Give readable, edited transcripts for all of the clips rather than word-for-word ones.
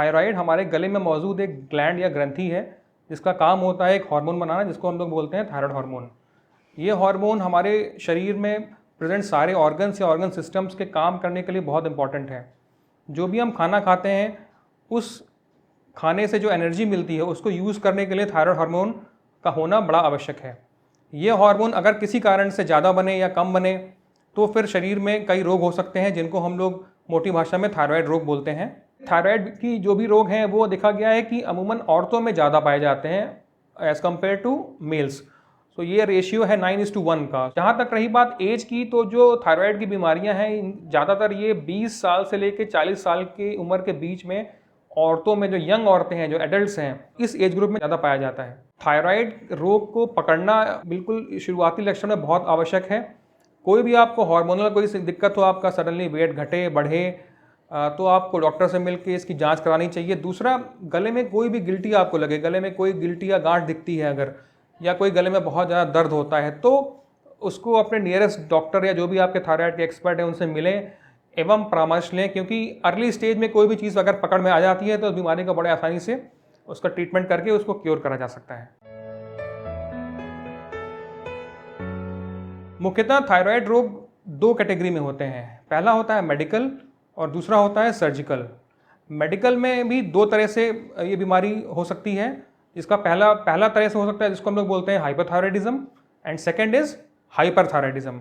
Thyroid हमारे गले में मौजूद एक ग्लैंड या ग्रंथि है जिसका काम होता है एक हार्मोन बनाना, जिसको हम लोग बोलते हैं थायराइड हार्मोन। ये हार्मोन हमारे शरीर में प्रेजेंट सारे ऑर्गन्स या ऑर्गन सिस्टम्स के काम करने के लिए बहुत इंपॉर्टेंट है। जो भी हम खाना खाते हैं उस खाने से जो एनर्जी मिलती है उसको यूज़ करने के लिए थायराइड हार्मोन का होना बड़ा आवश्यक है। ये हार्मोन अगर किसी कारण से ज़्यादा बने या कम बने तो फिर शरीर में कई रोग हो सकते हैं, जिनको हम लोग मोटी भाषा में थायराइड रोग बोलते हैं। थायराइड की जो भी रोग हैं वो देखा गया है कि अमूमन औरतों में ज़्यादा पाए जाते हैं एज़ कम्पेयर टू मेल्स। तो ये रेशियो है 9:1 का। जहाँ तक रही बात एज की, तो जो थायराइड की बीमारियां हैं ज़्यादातर ये 20 साल से लेकर 40 साल की उम्र के बीच में औरतों में, जो यंग औरतें हैं, जो एडल्ट्स हैं, इस एज ग्रुप में ज़्यादा पाया जाता है। थायराइड रोग को पकड़ना बिल्कुल शुरुआती लक्षण में बहुत आवश्यक है। कोई भी आपको हार्मोनल कोई दिक्कत हो, आपका सडनली वेट घटे बढ़े, तो आपको डॉक्टर से मिलकर इसकी जांच करानी चाहिए। दूसरा, गले में कोई भी गिल्टी आपको लगे, गले में कोई गिल्टी या गांठ दिखती है अगर, या कोई गले में बहुत ज़्यादा दर्द होता है, तो उसको अपने नियरेस्ट डॉक्टर या जो भी आपके थायराइड के एक्सपर्ट हैं उनसे मिलें एवं परामर्श लें, क्योंकि अर्ली स्टेज में कोई भी चीज़ अगर पकड़ में आ जाती है तो उस बीमारी को बड़े आसानी से उसका ट्रीटमेंट करके उसको क्योर करा जा सकता है। मुख्यतः थायराइड रोग दो कैटेगरी में होते हैं। पहला होता है मेडिकल और दूसरा होता है सर्जिकल। मेडिकल में भी दो तरह से ये बीमारी हो सकती है। इसका पहला तरह से हो सकता है जिसको हम लोग बोलते हैं hypothyroidism, and second is hyperthyroidism.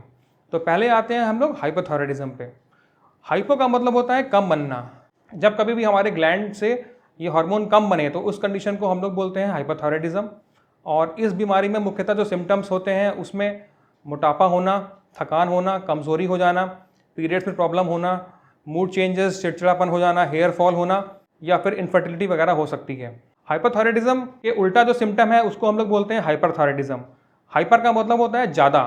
तो पहले आते हैं हम लोग हाइपोथायराइडिज्म पे। हाइपो का मतलब होता है कम बनना। जब कभी भी हमारे ग्लैंड से ये हार्मोन कम बने तो उस कंडीशन को हम लोग बोलते हैं हाइपोथायराइडिज्म। और इस बीमारी में मुख्यतः जो सिम्टम्स होते हैं उसमें मोटापा होना, थकान होना, कमज़ोरी हो जाना, पीरियड्स में प्रॉब्लम होना, मूड चेंजेस, चिड़चिड़ापन हो जाना, हेयर फॉल होना, या फिर इनफर्टिलिटी वगैरह हो सकती है। हाइपोथायराइडिज्म के उल्टा जो सिम्टम है उसको हम लोग बोलते हैं हाइपरथायराइडिज्म। हाइपर का मतलब होता है ज़्यादा।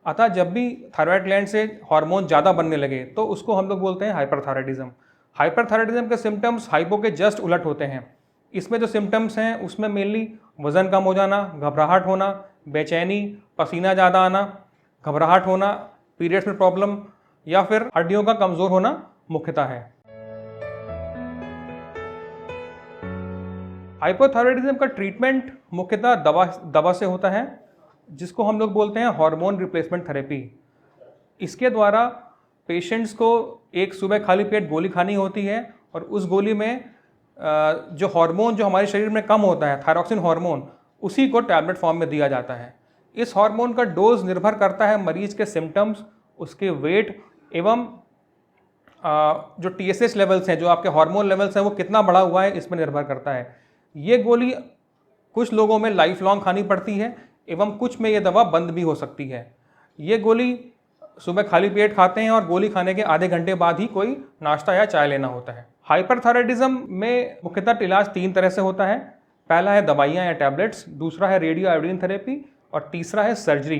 अतः जब भी थायराइड ग्लैंड से हार्मोन ज़्यादा बनने लगे तो उसको हम लोग बोलते हैं हाइपरथायराइडिज्म। हाइपरथायराइडिज्म के सिम्टम्स हाइपो के जस्ट उलट होते हैं। इसमें जो सिम्टम्स हैं उसमें मेनली वज़न कम हो जाना, घबराहट होना, बेचैनी, पसीना ज़्यादा आना, घबराहट होना, पीरियड्स में प्रॉब्लम, या फिर हड्डियों का कमज़ोर होना मुख्यतः है। हाइपोथायराइडिज्म का ट्रीटमेंट मुख्यतः दवा से होता है, जिसको हम लोग बोलते हैं हार्मोन रिप्लेसमेंट थेरेपी। इसके द्वारा पेशेंट्स को एक सुबह खाली पेट गोली खानी होती है और उस गोली में जो हार्मोन जो हमारे शरीर में कम होता है, थायरॉक्सिन हार्मोन, उसी को टैबलेट फॉर्म में दिया जाता है। इस हार्मोन का डोज निर्भर करता है मरीज के सिम्टम्स, उसके वेट एवं जो TSH लेवल्स हैं, जो आपके हार्मोन लेवल्स हैं, वो कितना बढ़ा हुआ है, इसमें निर्भर करता है। ये गोली कुछ लोगों में लाइफ लॉन्ग खानी पड़ती है एवं कुछ में ये दवा बंद भी हो सकती है। ये गोली सुबह खाली पेट खाते हैं और गोली खाने के आधे घंटे बाद ही कोई नाश्ता या चाय लेना होता है। हाइपरथायराइडिज्म में मुख्यतः इलाज 3 तरह से होता है। पहला है दवाइयाँ या टैबलेट्स, दूसरा है रेडियो आयोडीन थेरेपी और तीसरा है सर्जरी।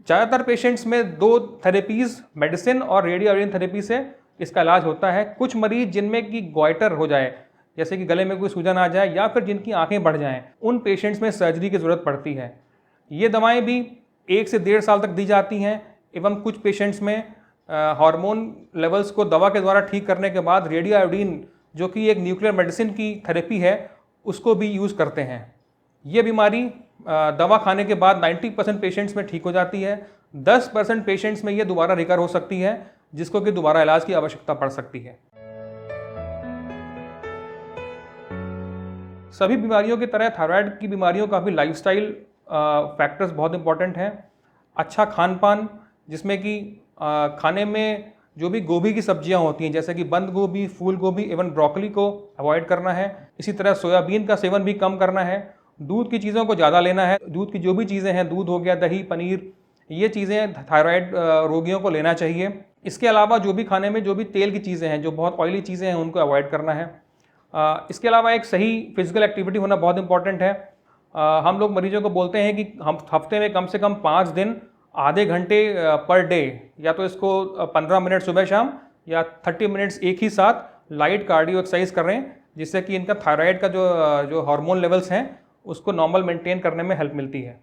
ज़्यादातर पेशेंट्स में 2 थेरेपीज़, मेडिसिन और रेडियो आयोडीन थेरेपी से इसका इलाज होता है। कुछ मरीज जिनमें कि गॉइटर हो जाए, जैसे कि गले में कोई सूजन आ जाए या फिर जिनकी आंखें बढ़ जाएं, उन पेशेंट्स में सर्जरी की ज़रूरत पड़ती है। ये दवाएं भी 1 से 1.5 साल तक दी जाती हैं एवं कुछ पेशेंट्स में हार्मोन लेवल्स को दवा के द्वारा ठीक करने के बाद रेडियो आयोडीन, जो कि एक न्यूक्लियर मेडिसिन की थेरेपी है, उसको भी यूज़ करते हैं। ये बीमारी दवा खाने के बाद 90% पेशेंट्स में ठीक हो जाती है। 10% पेशेंट्स में ये दोबारा रिकर हो सकती है, जिसको कि दोबारा इलाज की आवश्यकता पड़ सकती है। सभी बीमारियों की तरह थायराइड की बीमारियों का भी लाइफस्टाइल फैक्टर्स बहुत इंपॉर्टेंट हैं। अच्छा खान पान, जिसमें कि खाने में जो भी गोभी की सब्जियां होती हैं, जैसे कि बंद गोभी, फूल गोभी एवं ब्रोकली को अवॉइड करना है। इसी तरह सोयाबीन का सेवन भी कम करना है। दूध की चीज़ों को ज़्यादा लेना है। दूध की जो भी चीज़ें हैं, दूध हो गया, दही, पनीर, ये चीज़ें थायराइड रोगियों को लेना चाहिए। इसके अलावा जो भी खाने में जो भी तेल की चीज़ें हैं, जो बहुत ऑयली चीज़ें हैं, उनको अवॉइड करना है। इसके अलावा एक सही फिजिकल एक्टिविटी होना बहुत इंपॉर्टेंट है। हम लोग मरीजों को बोलते हैं कि हम हफ्ते में कम से कम 5 दिन आधे घंटे पर डे, या तो इसको 15 मिनट सुबह शाम या 30 मिनट्स एक ही साथ लाइट कार्डियो एक्सरसाइज कर रहे हैं, जिससे कि इनका थायराइड का जो हार्मोन लेवल्स हैं उसको नॉर्मल मेंटेन करने में हेल्प मिलती है।